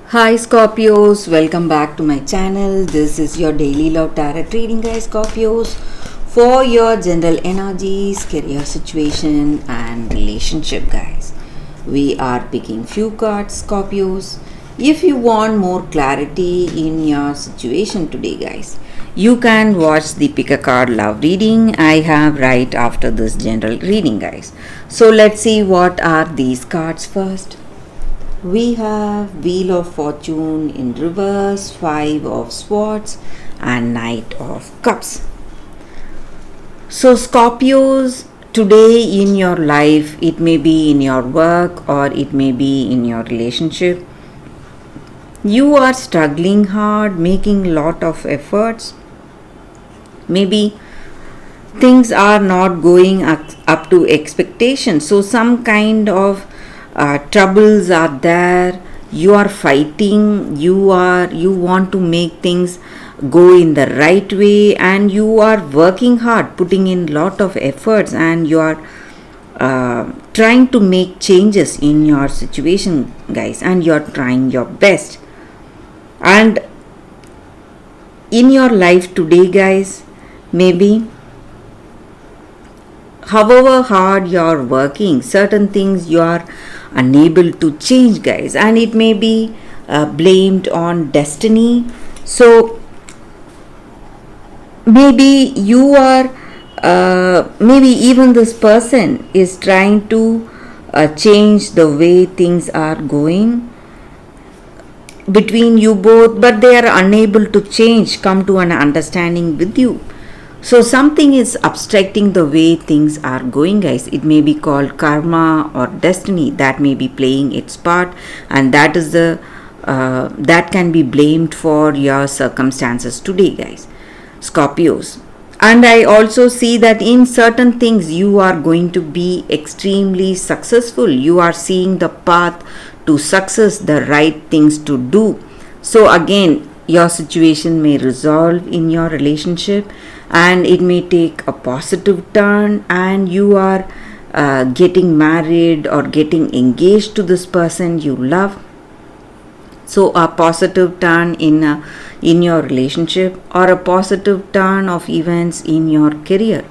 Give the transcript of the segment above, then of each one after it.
Hi Scorpios, welcome back to my channel. This is your daily love tarot reading, guys. Scorpios, for your general energies, career situation, and relationship, guys. We are picking few cards, Scorpios. If you want more clarity in your situation today, guys, you can watch the pick a card love reading I have right after this general reading, guys. So let's see what are these cards first. We have Wheel of Fortune in reverse, Five of Swords, and Knight of Cups. So, Scorpios, today in your life, it may be in your work or it may be in your relationship, you are struggling hard, making lot of efforts. Maybe things are not going up to expectation. So, some kind of troubles are there, you are fighting, you want to make things go in the right way, and you are working hard, putting in lot of efforts, and you are trying to make changes in your situation, guys, and you are trying your best. And in your life today, guys, maybe however hard you're working, certain things you are unable to change, guys, and it may be blamed on destiny. So maybe you are maybe even this person is trying to change the way things are going between you both, but they are unable to come to an understanding with you. So something is obstructing the way things are going, guys. It may be called karma or destiny that may be playing its part, and that is the that can be blamed for your circumstances today, guys, Scorpios. And I also see that in certain things you are going to be extremely successful. You are seeing the path to success, the right things to do. So again, your situation may resolve in your relationship, and it may take a positive turn, and you are getting married or getting engaged to this person you love. So a positive turn in your relationship, or a positive turn of events in your career.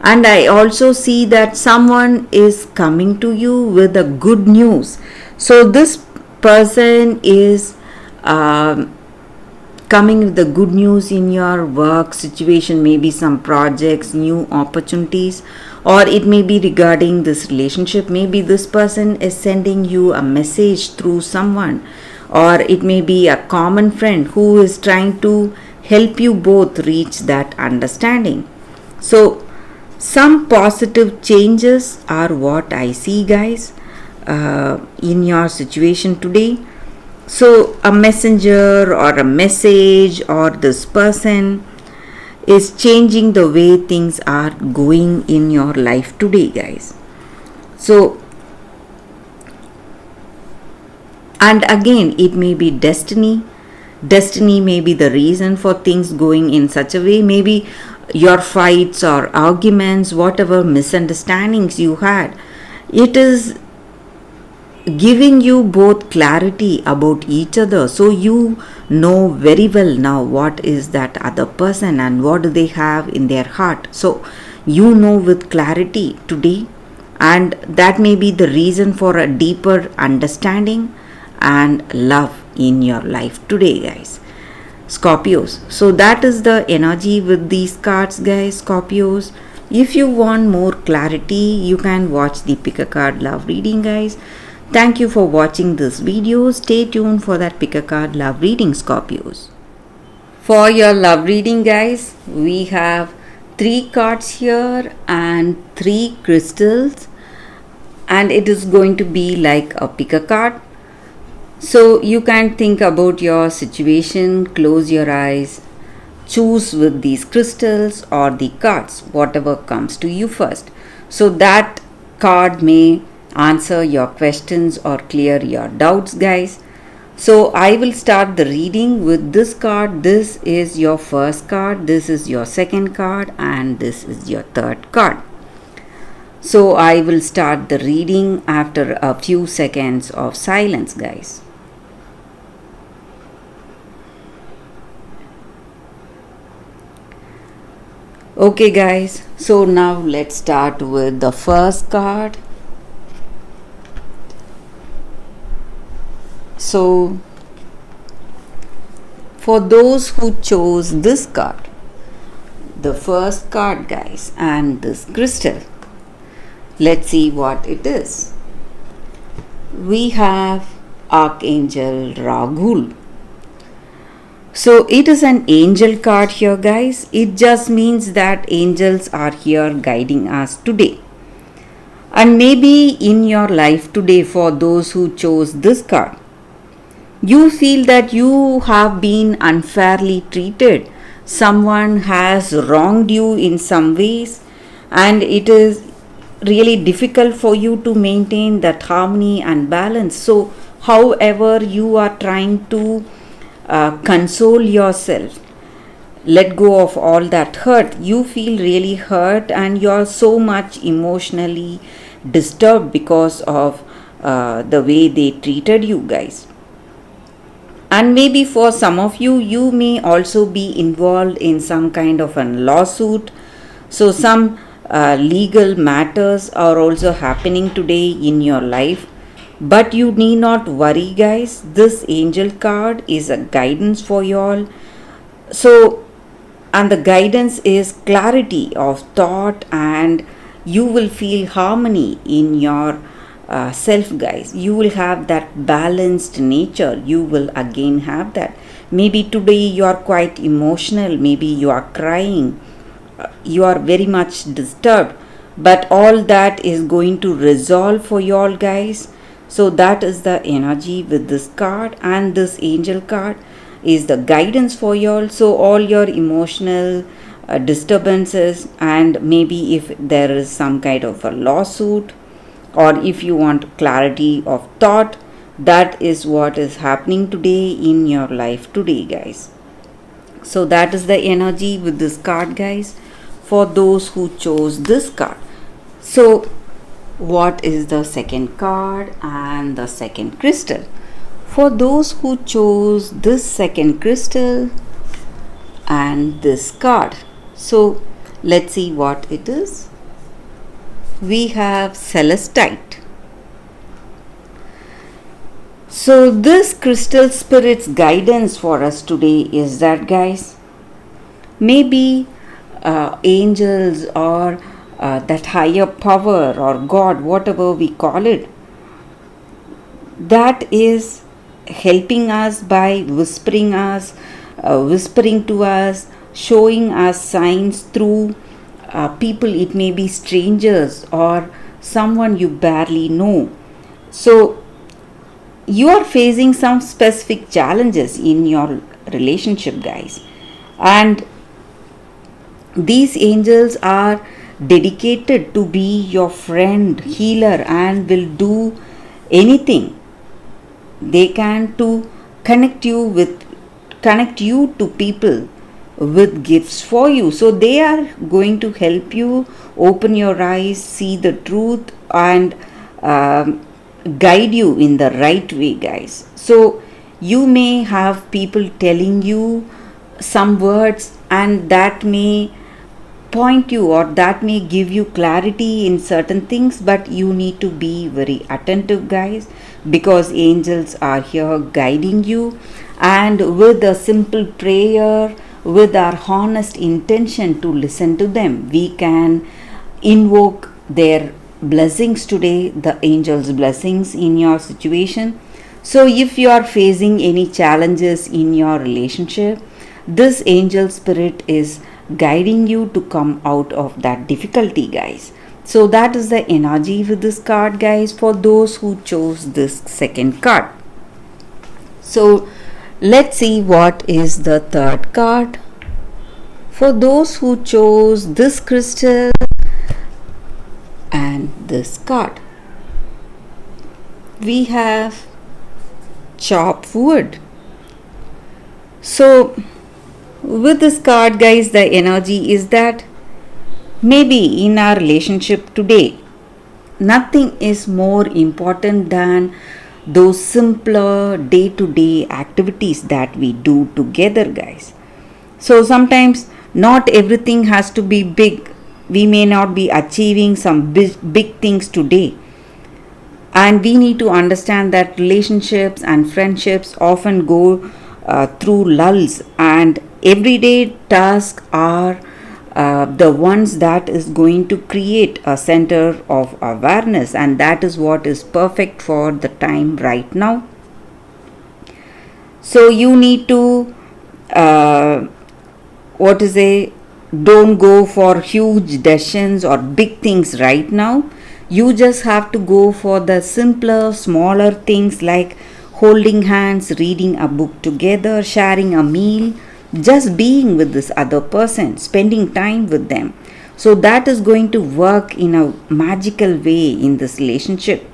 And I also see that someone is coming to you with the good news. So this person is coming with the good news in your work situation, maybe some projects, new opportunities, or it may be regarding this relationship. Maybe this person is sending you a message through someone, or it may be a common friend who is trying to help you both reach that understanding. So some positive changes are what I see, guys, in your situation today. So a messenger or a message or this person is changing the way things are going in your life today, guys. So, and again, it may be destiny. Destiny may be the reason for things going in such a way. Maybe your fights or arguments, whatever misunderstandings you had, it is giving you both clarity about each other. So you know very well now what is that other person and what do they have in their heart. So you know with clarity today, and that may be the reason for a deeper understanding and love in your life today, guys, Scorpios. So that is the energy with these cards, guys, Scorpios. If you want more clarity, you can watch the pick a card love reading, guys. Thank you for watching this video. Stay tuned for that pick a card love reading, Scorpios. For your love reading, guys, we have 3 cards here and 3 crystals, and it is going to be like a pick a card. So you can think about your situation, close your eyes, choose with these crystals or the cards, whatever comes to you first. So that card may answer your questions or clear your doubts, guys. So I will start the reading with this card. This is your first card, this is your second card, and this is your third card. So I will start the reading after a few seconds of silence, guys. Okay, guys, so now let's start with the first card. So, for those who chose this card, the first card, guys, and this crystal, let's see what it is. We have Archangel Rahul. So it is an angel card here, guys. It just means that angels are here guiding us today. And maybe in your life today, for those who chose this card, you feel that you have been unfairly treated. Someone has wronged you in some ways, and it is really difficult for you to maintain that harmony and balance. So, however, you are trying to console yourself, let go of all that hurt. You feel really hurt, and you're so much emotionally disturbed because of the way they treated you, guys. And maybe for some of you, you may also be involved in some kind of a lawsuit. So, some legal matters are also happening today in your life. But you need not worry, guys. This angel card is a guidance for y'all. So, and the guidance is clarity of thought, and you will feel harmony in your self, guys. You will have that balanced nature. You will again have that. Maybe today you are quite emotional, maybe you are crying, you are very much disturbed, but all that is going to resolve for you all, guys. So that is the energy with this card, and this angel card is the guidance for you all. So all your emotional disturbances, and maybe if there is some kind of a lawsuit, or if you want clarity of thought, that is what is happening today in your life today, guys. So that is the energy with this card, guys, for those who chose this card. So what is the second card and the second crystal? For those who chose this second crystal and this card, so let's see what it is. We have celestite. So this crystal spirit's guidance for us today is that, guys, maybe angels or that higher power or God, whatever we call it, that is helping us by whispering to us, showing us signs through people. It may be strangers or someone you barely know. So you are facing some specific challenges in your relationship, guys, and these angels are dedicated to be your friend, healer, and will do anything they can to connect you to people with gifts for you. So they are going to help you open your eyes, see the truth, and guide you in the right way, guys. So you may have people telling you some words, and that may point you, or that may give you clarity in certain things, but you need to be very attentive, guys, because angels are here guiding you, and with a simple prayer, with our honest intention to listen to them, we can invoke their blessings today, the angels' blessings in your situation. So if you are facing any challenges in your relationship, this angel spirit is guiding you to come out of that difficulty, guys. So that is the energy with this card, guys, for those who chose this second card. So let's see what is the third card. For those who chose this crystal and this card, we have chop wood. So with this card, guys, the energy is that maybe in our relationship today, nothing is more important than those simpler day-to-day activities that we do together, guys. So sometimes Not everything has to be big. We may not be achieving some big things today. And we need to understand that relationships and friendships often go through lulls, and everyday tasks are the ones that is going to create a center of awareness, and that is what is perfect for the time right now. So you need to what to say, don't go for huge decisions or big things right now. You just have to go for the simpler, smaller things like holding hands, reading a book together, sharing a meal, just being with this other person, spending time with them. So that is going to work in a magical way in this relationship.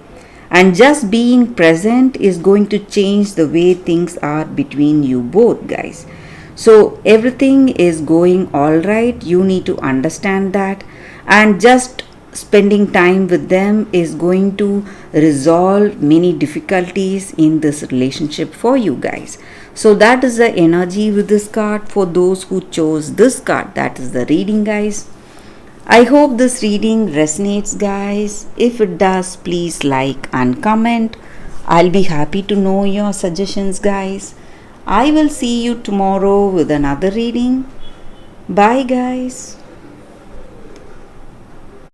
And just being present is going to change the way things are between you both, guys. So everything is going all right. You need to understand that, and just spending time with them is going to resolve many difficulties in this relationship for you guys. So that is the energy with this card for those who chose this card. That is the reading, guys. I hope this reading resonates, guys. If it does, please like and comment. I'll be happy to know your suggestions, guys. I will see you tomorrow with another reading. Bye, guys.